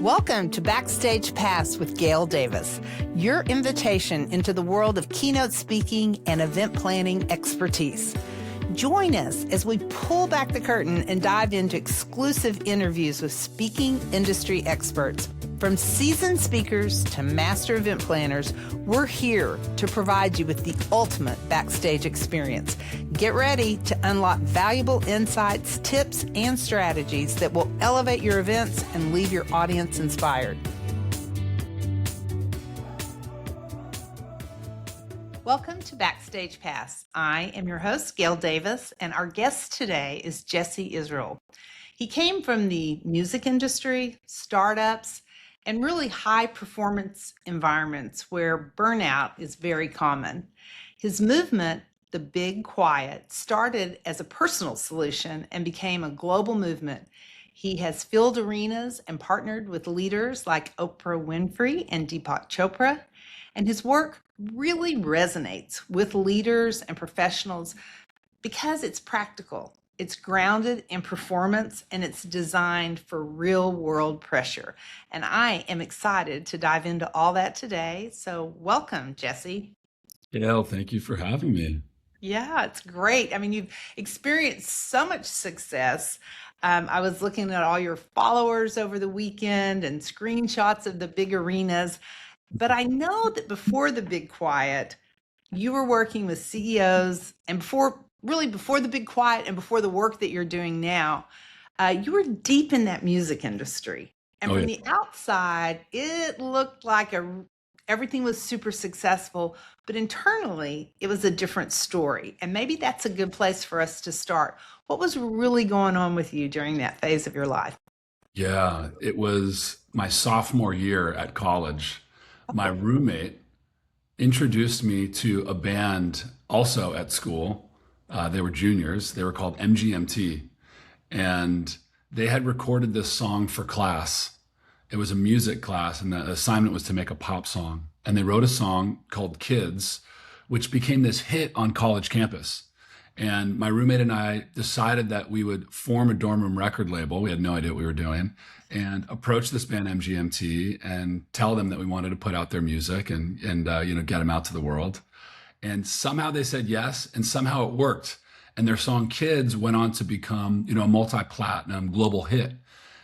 Welcome to Backstage Pass with Gail Davis, your invitation into the world of keynote speaking and event planning expertise. Join us as we pull back the curtain and dive into exclusive interviews with speaking industry experts. From seasoned speakers to master event planners, we're here to provide you with the ultimate backstage experience. Get ready to unlock valuable insights, tips, and strategies that will elevate your events and leave your audience inspired. Welcome to Backstage Pass. I am your host, Gail Davis, and our guest today is Jesse Israel. He came from the music industry, startups, and really high performance environments where burnout is very common. His movement, The Big Quiet, started as a personal solution and became a global movement. He has filled arenas and partnered with leaders like Oprah Winfrey and Deepak Chopra, and his work really resonates with leaders and professionals because it's practical. It's grounded in performance and it's designed for real world pressure. And I am excited to dive into all that today. So welcome, Jesse. Gail, thank you for having me. Yeah, it's great. I mean, you've experienced so much success. I was looking at all your followers over the weekend and screenshots of the big arenas. But I know that before The Big Quiet, you were working with CEOs, and before the Big Quiet and before the work that you're doing now, you were deep in that music industry. And from the outside, it looked like everything was super successful, but internally, it was a different story. And maybe that's a good place for us to start. What was really going on with you during that phase of your life? Yeah, it was my sophomore year at college. My roommate introduced me to a band also at school. They were juniors. They were called MGMT. And they had recorded this song for class. It was a music class, and the assignment was to make a pop song. And they wrote a song called Kids, which became this hit on college campus. And my roommate and I decided that we would form a dorm room record label. We had no idea what we were doing, and approach this band MGMT and tell them that we wanted to put out their music and get them out to the world. And somehow they said yes, and somehow it worked. And their song Kids went on to become, a multi-platinum global hit.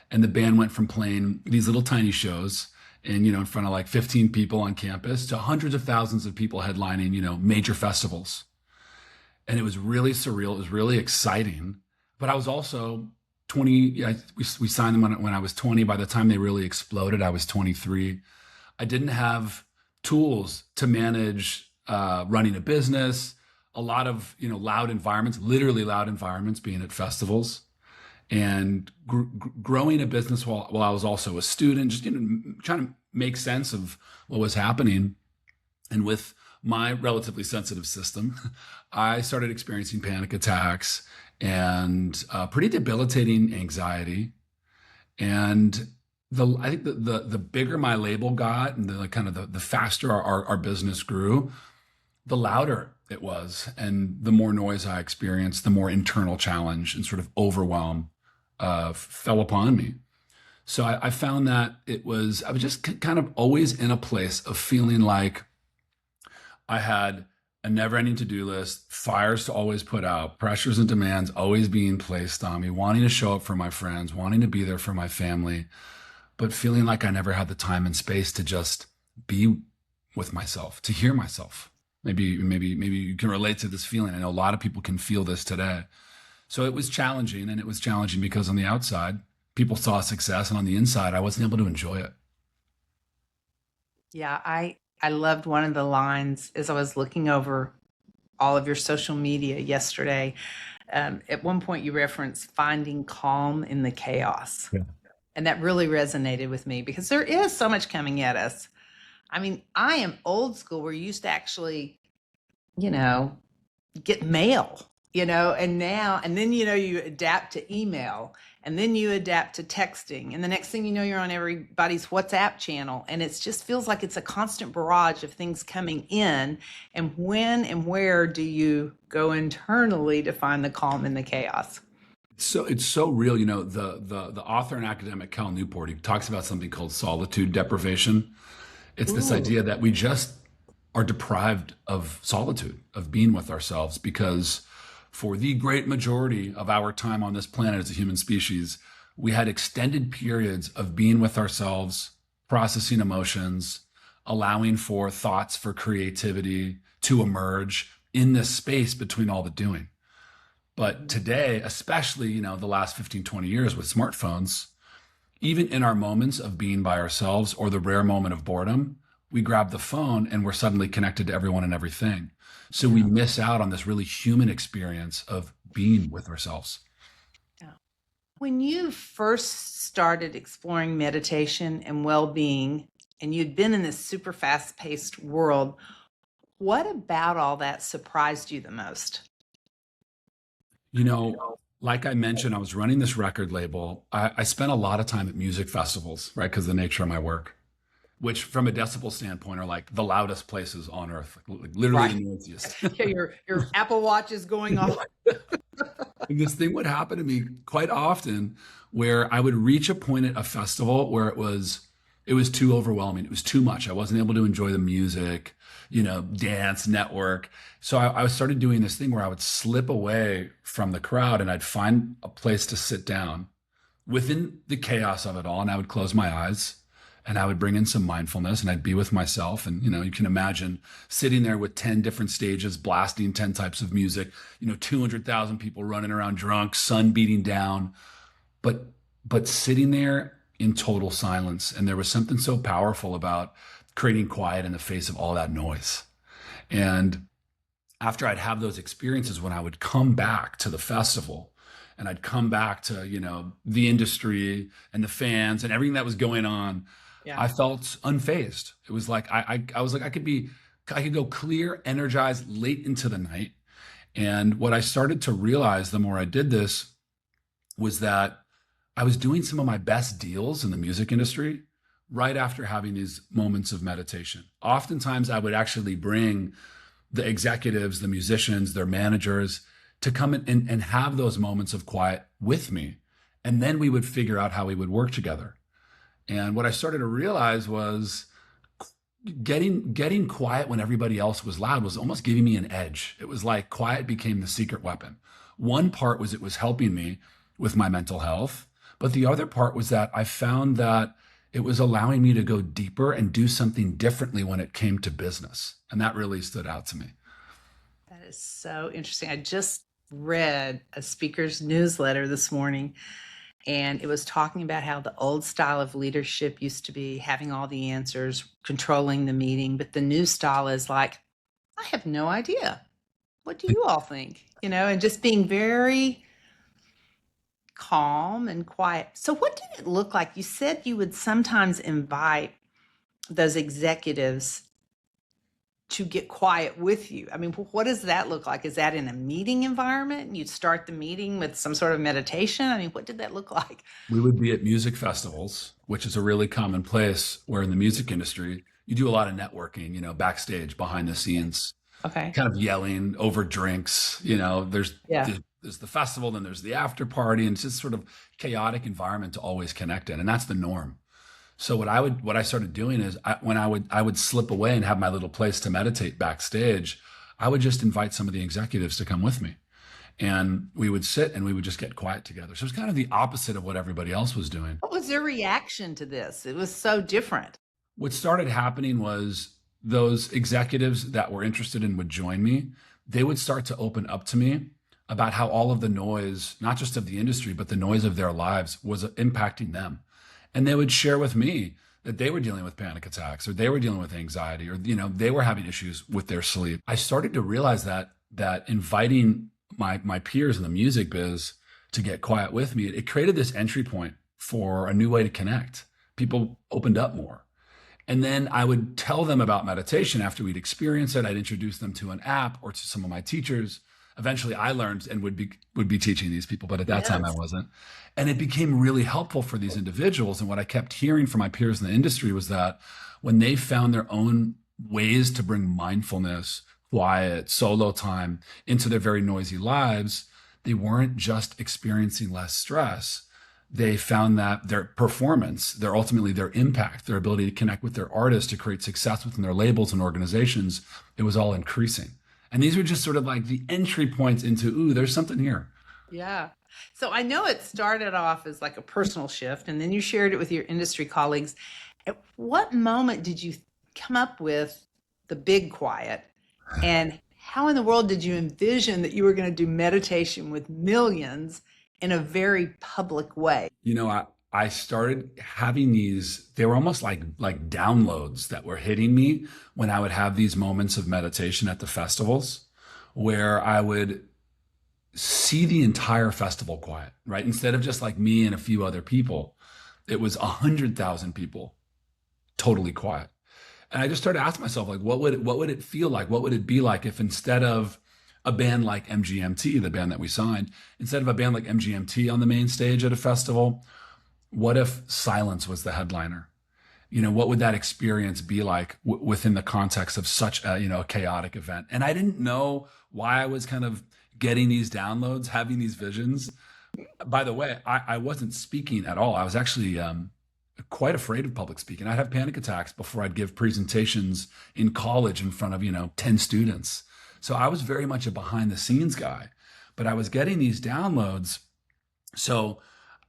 And the band went from playing these little tiny shows and, in front of like 15 people on campus to hundreds of thousands of people headlining, major festivals. And it was really surreal. It was really exciting. But I was also 20. We signed them when I was 20. By the time they really exploded, I was 23. I didn't have tools to manage running a business, a lot of loud environments, literally loud environments, being at festivals, and growing a business while I was also a student, just trying to make sense of what was happening. And with my relatively sensitive system, I started experiencing panic attacks and pretty debilitating anxiety. And I think the bigger my label got, and the faster our business grew, the louder it was, and the more noise I experienced, the more internal challenge and sort of overwhelm fell upon me. So I found that I was just kind of always in a place of feeling like I had a never-ending to-do list, fires to always put out, pressures and demands always being placed on me, wanting to show up for my friends, wanting to be there for my family, but feeling like I never had the time and space to just be with myself, to hear myself. Maybe you can relate to this feeling. I know a lot of people can feel this today. So it was challenging, and it was challenging because on the outside, people saw success, and on the inside, I wasn't able to enjoy it. Yeah, I loved one of the lines as I was looking over all of your social media yesterday. At one point, you referenced finding calm in the chaos. Yeah. And that really resonated with me because there is so much coming at us. I mean, I am old school where you used to actually, get mail, and then, you adapt to email, and then you adapt to texting. And the next thing you know, you're on everybody's WhatsApp channel. And it just feels like it's a constant barrage of things coming in. And when and where do you go internally to find the calm in the chaos? So it's so real. The author and academic Cal Newport, he talks about something called solitude deprivation. It's this Ooh, idea that we just are deprived of solitude, of being with ourselves, because for the great majority of our time on this planet as a human species, we had extended periods of being with ourselves, processing emotions, allowing for thoughts, for creativity to emerge in this space between all the doing. But today, especially, the last 15, 20 years with smartphones, even in our moments of being by ourselves or the rare moment of boredom, we grab the phone and we're suddenly connected to everyone and everything. So we yeah, miss out on this really human experience of being with ourselves. yeah. When you first started exploring meditation and well-being, and you'd been in this super fast-paced world, what about all that surprised you the most? You know, like I mentioned, I was running this record label. I spent a lot of time at music festivals, right? Because of the nature of my work, which from a decibel standpoint are like the loudest places on earth, like literally Right. the noisiest. Yeah, your Apple Watch is going off. This thing would happen to me quite often where I would reach a point at a festival where it was too overwhelming. It was too much. I wasn't able to enjoy the music, dance, network. So I started doing this thing where I would slip away from the crowd and I'd find a place to sit down within the chaos of it all. And I would close my eyes and I would bring in some mindfulness and I'd be with myself. And, you can imagine sitting there with 10 different stages, blasting 10 types of music, 200,000 people running around drunk, sun beating down, but, but sitting there in total silence. And there was something so powerful about creating quiet in the face of all that noise. And after I'd have those experiences, when I would come back to the festival and I'd come back to, the industry and the fans and everything that was going on, Yeah. I felt unfazed. It was like I was like I could go clear, energized late into the night. And what I started to realize the more I did this was that I was doing some of my best deals in the music industry right after having these moments of meditation. Oftentimes I would actually bring the executives, the musicians, their managers to come in and have those moments of quiet with me. And then we would figure out how we would work together. And what I started to realize was getting quiet when everybody else was loud was almost giving me an edge. It was like quiet became the secret weapon. One part was it was helping me with my mental health, but the other part was that I found that it was allowing me to go deeper and do something differently when it came to business. And that really stood out to me. That is so interesting. I just read a speaker's newsletter this morning, and it was talking about how the old style of leadership used to be having all the answers, controlling the meeting, but the new style is like, I have no idea. What do you all think? And just being very calm and quiet. So, what did it look like? You said you would sometimes invite those executives to get quiet with you. I mean, what does that look like? Is that in a meeting environment? You'd start the meeting with some sort of meditation? I mean, what did that look like? We would be at music festivals, which is a really common place where in the music industry, you do a lot of networking, backstage, behind the scenes, Okay. kind of yelling over drinks. Yeah. There's the festival, then there's the after party, and it's just sort of chaotic environment to always connect in, and that's the norm. So what I started doing is when I would slip away and have my little place to meditate backstage, I would just invite some of the executives to come with me, and we would sit and we would just get quiet together. So it's kind of the opposite of what everybody else was doing. What was their reaction to this? It was so different. What started happening was those executives that were interested and would join me, they would start to open up to me about how all of the noise, not just of the industry, but the noise of their lives was impacting them. And they would share with me that they were dealing with panic attacks or they were dealing with anxiety or, they were having issues with their sleep. I started to realize that inviting my peers in the music biz to get quiet with me, it created this entry point for a new way to connect. People opened up more. And then I would tell them about meditation after we'd experience it. I'd introduce them to an app or to some of my teachers. Eventually I learned and would be teaching these people, but at that time I Yes. wasn't. And it became really helpful for these individuals. And what I kept hearing from my peers in the industry was that when they found their own ways to bring mindfulness, quiet, solo time into their very noisy lives, they weren't just experiencing less stress. They found that their performance, ultimately their impact, their ability to connect with their artists, to create success within their labels and organizations, it was all increasing. And these were just sort of like the entry points into, ooh, there's something here. Yeah. So I know it started off as like a personal shift, and then you shared it with your industry colleagues. At what moment did you come up with the Big Quiet? And how in the world did you envision that you were going to do meditation with millions in a very public way? I started having these, they were almost like downloads that were hitting me when I would have these moments of meditation at the festivals where I would see the entire festival quiet, right? Instead of just like me and a few other people, it was 100,000 people totally quiet. And I just started asking myself, like, what would it feel like? What would it be like if instead of a band like MGMT, the band that we signed, instead of a band like MGMT on the main stage at a festival, what if silence was the headliner? What would that experience be like within the context of such a chaotic event? And I didn't know why I was kind of getting these downloads, having these visions. By the way, I wasn't speaking at all. I was actually quite afraid of public speaking. I'd have panic attacks before I'd give presentations in college in front of 10 students. So I was very much a behind the scenes guy, but I was getting these downloads. So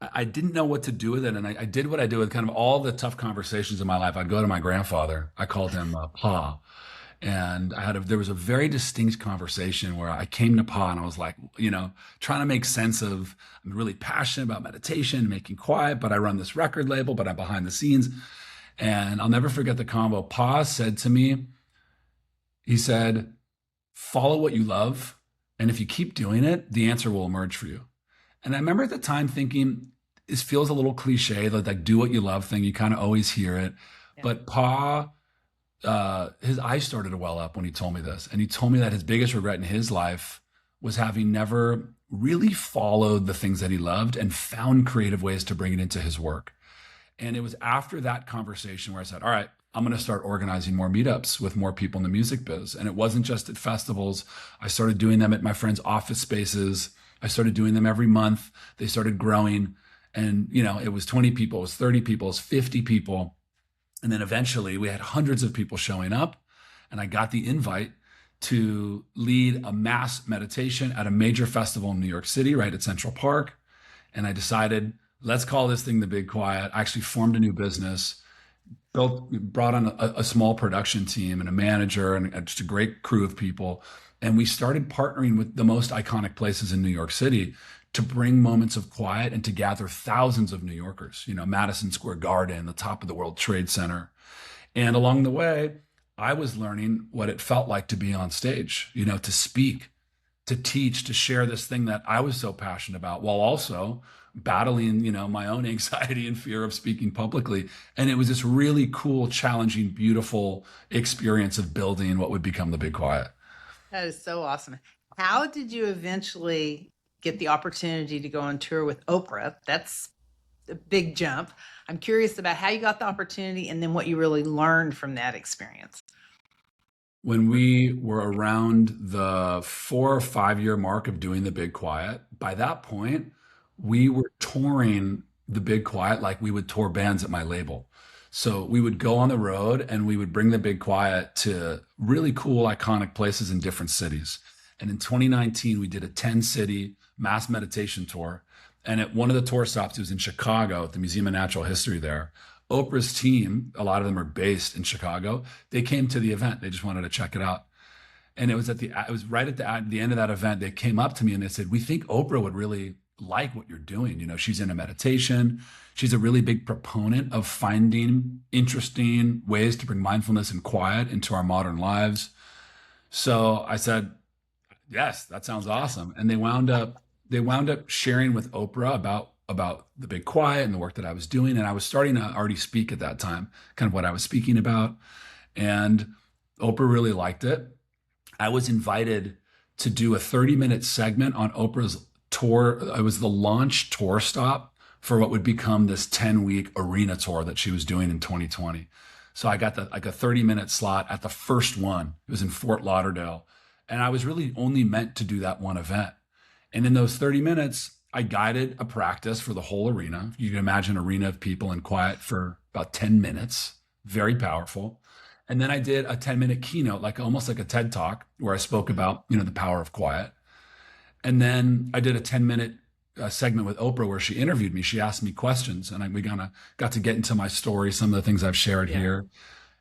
I didn't know what to do with it. And I did what I did with kind of all the tough conversations in my life. I'd go to my grandfather. I called him Pa. And there was a very distinct conversation where I came to Pa and I was like, trying to make sense of, I'm really passionate about meditation, making quiet, but I run this record label, but I'm behind the scenes. And I'll never forget the combo. Pa said to me, he said, follow what you love. And if you keep doing it, the answer will emerge for you. And I remember at the time thinking, this feels a little cliche, like do what you love thing. You kind of always hear it. Yeah. But Pa, his eyes started to well up when he told me this. And he told me that his biggest regret in his life was having never really followed the things that he loved and found creative ways to bring it into his work. And it was after that conversation where I said, all right, I'm going to start organizing more meetups with more people in the music biz. And it wasn't just at festivals. I started doing them at my friends' office spaces. I started doing them every month. They started growing. And, it was 20 people, it was 30 people, it was 50 people. And then eventually we had hundreds of people showing up. And I got the invite to lead a mass meditation at a major festival in New York City, right at Central Park. And I decided, let's call this thing the Big Quiet. I actually formed a new business, brought on a small production team and a manager and just a great crew of people. And we started partnering with the most iconic places in New York City to bring moments of quiet and to gather thousands of New Yorkers, Madison Square Garden, the top of the World Trade Center. And along the way, I was learning what it felt like to be on stage, to speak, to teach, to share this thing that I was so passionate about, while also battling, my own anxiety and fear of speaking publicly. And it was this really cool, challenging, beautiful experience of building what would become the Big Quiet. That is so awesome. How did you eventually get the opportunity to go on tour with Oprah? That's a big jump. I'm curious about how you got the opportunity and then what you really learned from that experience. When we were around the 4 or 5 year mark of doing the Big Quiet, by that point, we were touring the Big Quiet like we would tour bands at my label. So we would go on the road and we would bring the Big Quiet to really cool, iconic places in different cities. And in 2019, we did a 10-city mass meditation tour. And at one of the tour stops, it was in Chicago at the Museum of Natural History there. Oprah's team, a lot of them are based in Chicago. They came to the event. They just wanted to check it out. And it was right at the end of that event, they came up to me and they said, we think Oprah would really like what you're doing. She's into meditation. She's a really big proponent of finding interesting ways to bring mindfulness and quiet into our modern lives. So I said, yes, that sounds awesome. And they wound up sharing with Oprah about the Big Quiet and the work that I was doing. And I was starting to already speak at that time, kind of what I was speaking about. And Oprah really liked it. I was invited to do a 30-minute segment on Oprah's tour. It was the launch tour stop for what would become this 10-week arena tour that she was doing in 2020. So I got a 30-minute slot at the first one. It was in Fort Lauderdale. And I was really only meant to do that one event. And in those 30 minutes, I guided a practice for the whole arena. You can imagine an arena of people in quiet for about 10 minutes, very powerful. And then I did a 10-minute keynote, like almost like a TED talk, where I spoke about, the power of quiet. And then I did a 10-minute segment with Oprah where she interviewed me. She asked me questions, and we got to get into my story, some of the things I've shared here.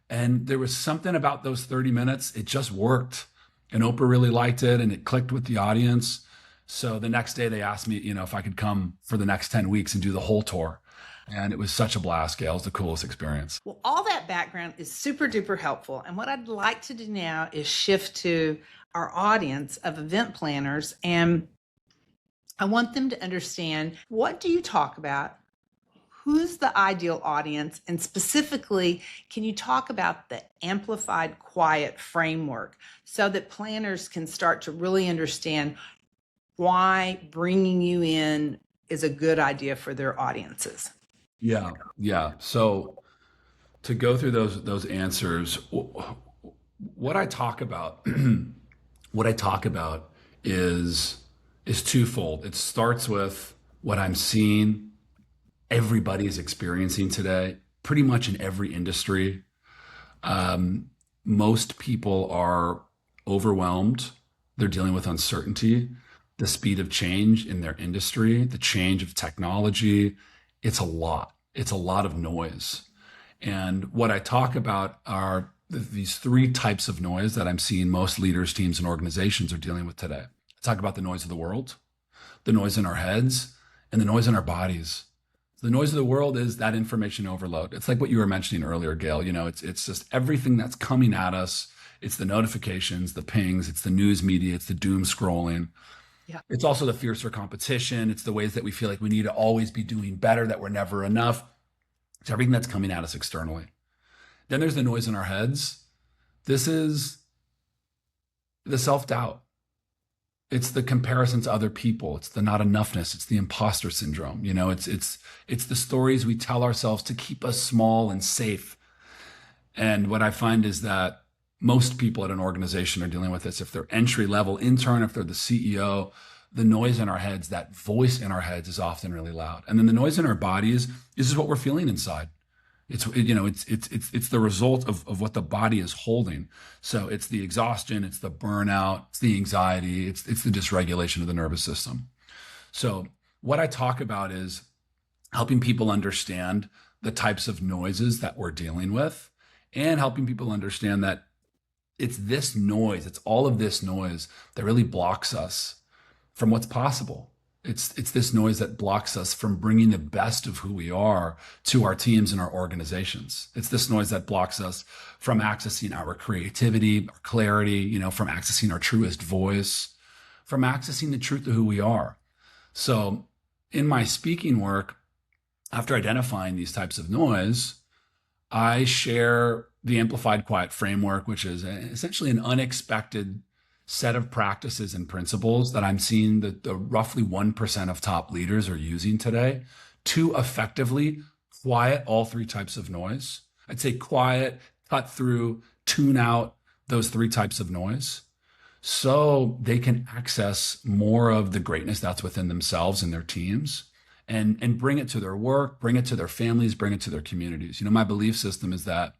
And there was something about those 30 minutes, it just worked. And Oprah really liked it, and it clicked with the audience. So the next day they asked me, if I could come for the next 10 weeks and do the whole tour. And it was such a blast, Gail. It was the coolest experience. Well, all that background is super duper helpful. And what I'd like to do now is shift to our audience of event planners. And I want them to understand, what do you talk about? Who's the ideal audience? And specifically, can you talk about the amplified quiet framework so that planners can start to really understand why bringing you in is a good idea for their audiences? Yeah, yeah. So to go through those answers, what I talk about, what I talk about is twofold. It starts with what I'm seeing everybody is experiencing today, pretty much in every industry. Most people are overwhelmed. They're dealing with uncertainty, the speed of change in their industry, the change of technology. It's a lot. It's a lot of noise. And what I talk about are these three types of noise that I'm seeing most leaders, teams, and organizations are dealing with today. I talk about the noise of the world, the noise in our heads, and the noise in our bodies. The noise of the world is that information overload. It's like what you were mentioning earlier, Gail. It's just everything that's coming at us. It's the notifications, the pings, it's the news media, it's the doom scrolling. Yeah. It's also the fiercer competition. It's the ways that we feel like we need to always be doing better, that we're never enough. It's everything that's coming at us externally. Then there's the noise in our heads. This is the self-doubt. It's the comparison to other people. It's the not enoughness. It's the imposter syndrome. It's the stories we tell ourselves to keep us small and safe. And what I find is that most people at an organization are dealing with this. If they're entry level intern, if they're the CEO, the noise in our heads, that voice in our heads is often really loud. And then the noise in our bodies is just what we're feeling inside. It's the result of what the body is holding. So it's the exhaustion, it's the burnout, it's the anxiety, it's the dysregulation of the nervous system. So what I talk about is helping people understand the types of noises that we're dealing with, and helping people understand that it's this noise, it's all of this noise that really blocks us from what's possible. It's this noise that blocks us from bringing the best of who we are to our teams and our organizations. It's this noise that blocks us from accessing our creativity, our clarity, from accessing our truest voice, from accessing the truth of who we are. So in my speaking work, after identifying these types of noise, I share the Amplified Quiet Framework, which is essentially an unexpected set of practices and principles that I'm seeing that the roughly 1% of top leaders are using today to effectively quiet all three types of noise. I'd say quiet, cut through, tune out those three types of noise so they can access more of the greatness that's within themselves and their teams, and bring it to their work, bring it to their families, bring it to their communities. My belief system is that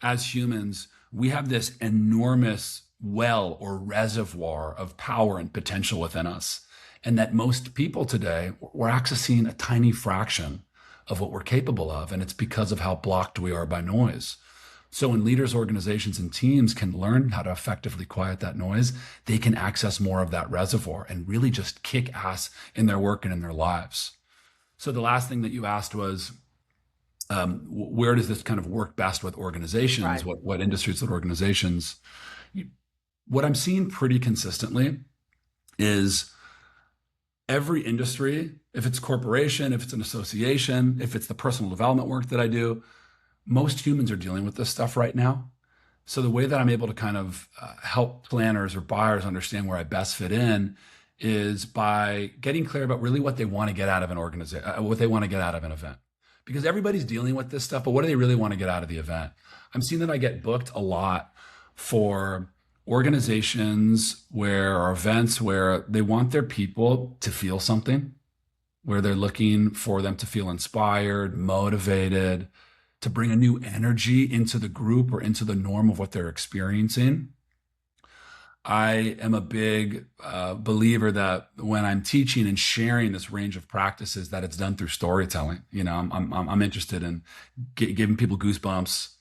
as humans, we have this enormous well or reservoir of power and potential within us. And that most people today, we're accessing a tiny fraction of what we're capable of. And it's because of how blocked we are by noise. So when leaders, organizations, and teams can learn how to effectively quiet that noise, they can access more of that reservoir and really just kick ass in their work and in their lives. So the last thing that you asked was, where does this kind of work best with organizations? Right. What industries, what organizations? What I'm seeing pretty consistently is every industry, if it's corporation, if it's an association, if it's the personal development work that I do, most humans are dealing with this stuff right now. So the way that I'm able to kind of help planners or buyers understand where I best fit in is by getting clear about really what they want to get out of an organization, what they want to get out of an event. Because everybody's dealing with this stuff, but what do they really want to get out of the event? I'm seeing that I get booked a lot for organizations where or events where they want their people to feel something, where they're looking for them to feel inspired, motivated, to bring a new energy into the group or into the norm of what they're experiencing. I am a big believer that when I'm teaching and sharing this range of practices, that it's done through storytelling. I'm interested in giving people goosebumps,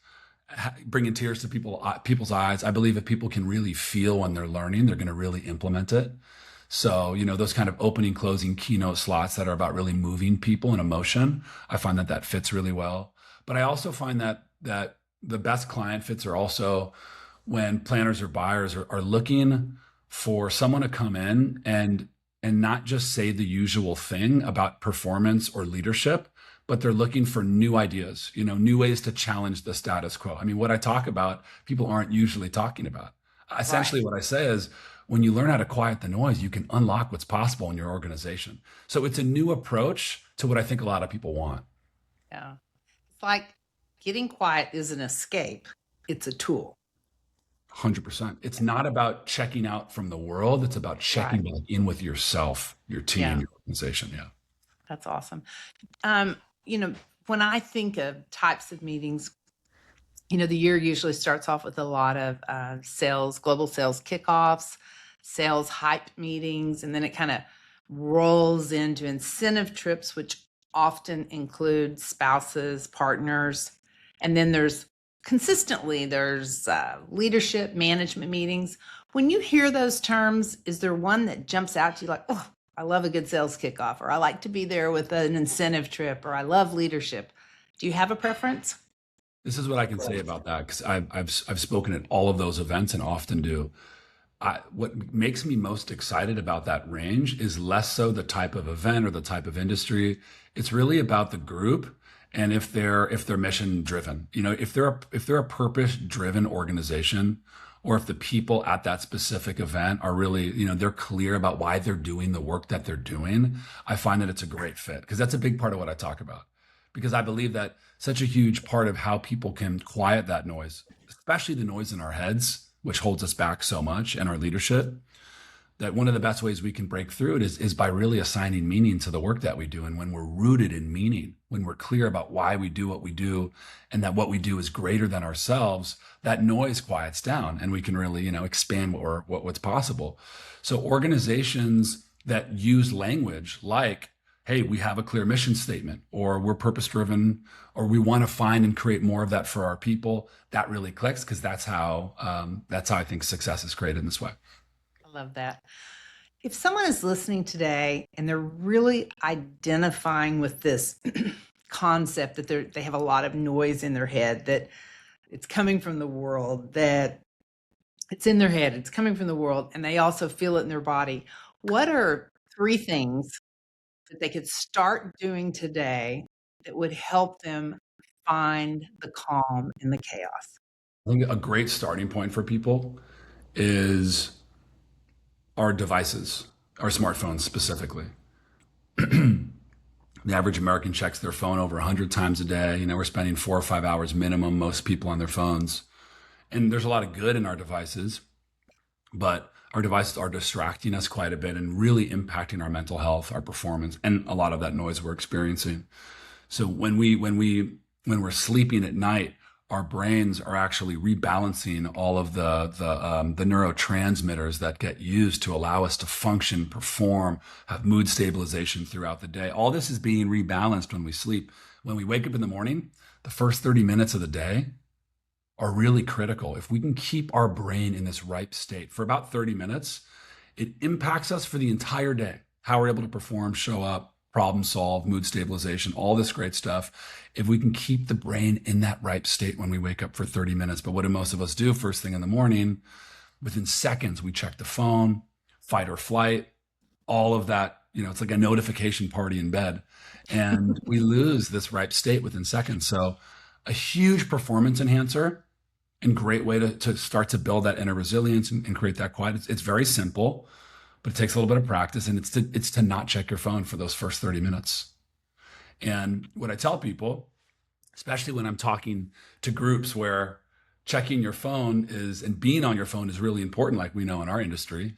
bringing tears to people's eyes. I believe if people can really feel when they're learning, they're going to really implement it. So, those kind of opening, closing keynote slots that are about really moving people and emotion, I find that fits really well. But I also find that the best client fits are also when planners or buyers are looking for someone to come in and not just say the usual thing about performance or leadership, but they're looking for new ideas, new ways to challenge the status quo. I mean, what I talk about, people aren't usually talking about. Essentially, what I say is, when you learn how to quiet the noise, you can unlock what's possible in your organization. So it's a new approach to what I think a lot of people want. Yeah. It's like getting quiet is an escape. It's a tool. 100%. It's not about checking out from the world. It's about checking back in with yourself, your team, your organization. Yeah. That's awesome. When I think of types of meetings, the year usually starts off with a lot of global sales kickoffs, sales hype meetings, and then it kind of rolls into incentive trips, which often include spouses, partners, and then there's leadership management meetings. When you hear those terms, is there one that jumps out to you like, oh, I love a good sales kickoff, or I like to be there with an incentive trip, or I love leadership? Do you have a preference? This is what I can say about that, because I've spoken at all of those events and often do. What makes me most excited about that range is less so the type of event or the type of industry. It's really about the group and if they're mission driven. If they're a purpose driven organization, or if the people at that specific event are really, they're clear about why they're doing the work that they're doing, I find that it's a great fit, because that's a big part of what I talk about. Because I believe that such a huge part of how people can quiet that noise, especially the noise in our heads, which holds us back so much, and our leadership, that one of the best ways we can break through it is by really assigning meaning to the work that we do. And when we're rooted in meaning, when we're clear about why we do what we do, and that what we do is greater than ourselves, that noise quiets down and we can really, expand what's possible. So organizations that use language like, hey, we have a clear mission statement, or we're purpose driven, or we want to find and create more of that for our people, that really clicks, because that's how I think success is created in this way. I love that. If someone is listening today and they're really identifying with this concept that they have a lot of noise in their head, that it's coming from the world, that it's in their head, it's coming from the world, and they also feel it in their body, what are 3 things that they could start doing today that would help them find the calm in the chaos? I think a great starting point for people is our devices, our smartphones specifically. The average American checks their phone over 100 times a day. We're spending 4 or 5 hours minimum, most people, on their phones. And there's a lot of good in our devices, but our devices are distracting us quite a bit and really impacting our mental health, our performance, and a lot of that noise we're experiencing. So when we're sleeping at night, our brains are actually rebalancing all of the neurotransmitters that get used to allow us to function, perform, have mood stabilization throughout the day. All this is being rebalanced when we sleep. When we wake up in the morning, the first 30 minutes of the day are really critical. If we can keep our brain in this ripe state for about 30 minutes, it impacts us for the entire day. How we're able to perform, show up, problem solve, mood stabilization, all this great stuff. If we can keep the brain in that ripe state when we wake up for 30 minutes. But what do most of us do first thing in the morning? Within seconds, we check the phone, fight or flight, all of that. It's like a notification party in bed. And we lose this ripe state within seconds. So a huge performance enhancer and great way to start to build that inner resilience and create that quiet. It's very simple, but it takes a little bit of practice, and it's to not check your phone for those first 30 minutes. And what I tell people, especially when I'm talking to groups where checking your phone and being on your phone is really important, like we know in our industry.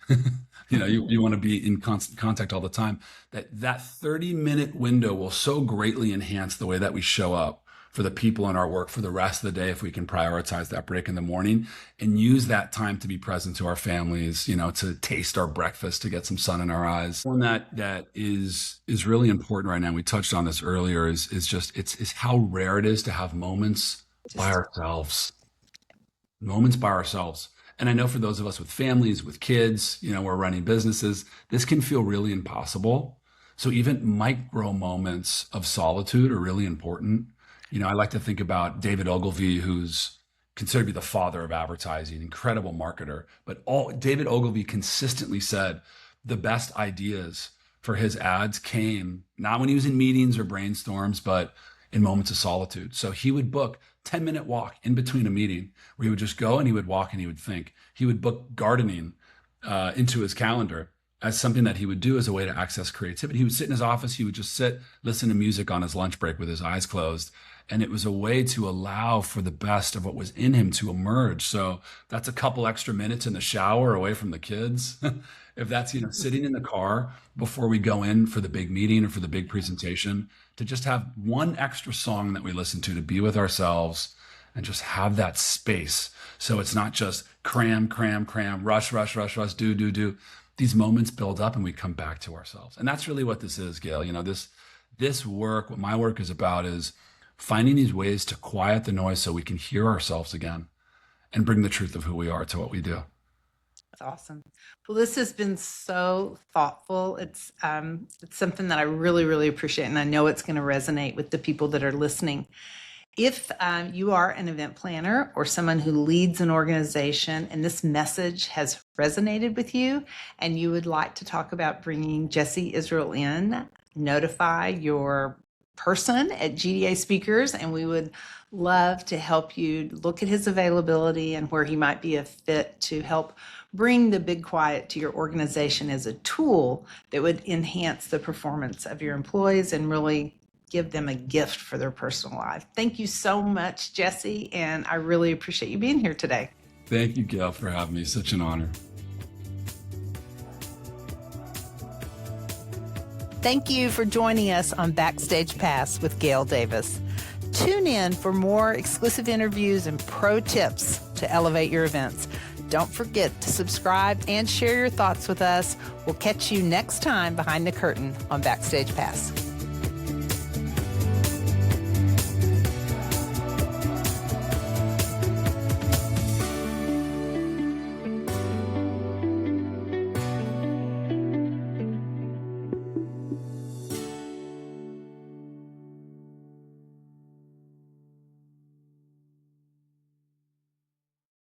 You want to be in constant contact all the time. That 30-minute window will so greatly enhance the way that we show up for the people in our work for the rest of the day if we can prioritize that break in the morning and use that time to be present to our families, to taste our breakfast, to get some sun in our eyes. One that is really important right now, we touched on this earlier, is how rare it is to have moments by ourselves. Moments by ourselves. And I know for those of us with families, with kids, we're running businesses, this can feel really impossible. So even micro moments of solitude are really important. I like to think about David Ogilvy, who's considered to be the father of advertising, incredible marketer. But David Ogilvy consistently said the best ideas for his ads came not when he was in meetings or brainstorms, but in moments of solitude. So he would book 10-minute walk in between a meeting where he would just go and he would walk and he would think. He would book gardening into his calendar as something that he would do as a way to access creativity. He would sit in his office, he would just sit, listen to music on his lunch break with his eyes closed. And it was a way to allow for the best of what was in him to emerge. So that's a couple extra minutes in the shower away from the kids. If that's, sitting in the car before we go in for the big meeting or for the big presentation, to just have one extra song that we listen to be with ourselves and just have that space. So it's not just cram, rush, do. These moments build up and we come back to ourselves. And that's really what this is, Gail. This work, what my work is about, is finding these ways to quiet the noise so we can hear ourselves again and bring the truth of who we are to what we do. That's awesome. Well, this has been so thoughtful. It's something that I really, really appreciate, and I know it's going to resonate with the people that are listening. If you are an event planner or someone who leads an organization and this message has resonated with you and you would like to talk about bringing Jesse Israel in, notify your person at GDA Speakers, and we would love to help you look at his availability and where he might be a fit to help bring the Big Quiet to your organization as a tool that would enhance the performance of your employees and really give them a gift for their personal life. Thank you so much, Jesse, and I really appreciate you being here today. Thank you, Gail, for having me. Such an honor. Thank you for joining us on Backstage Pass with Gail Davis. Tune in for more exclusive interviews and pro tips to elevate your events. Don't forget to subscribe and share your thoughts with us. We'll catch you next time behind the curtain on Backstage Pass.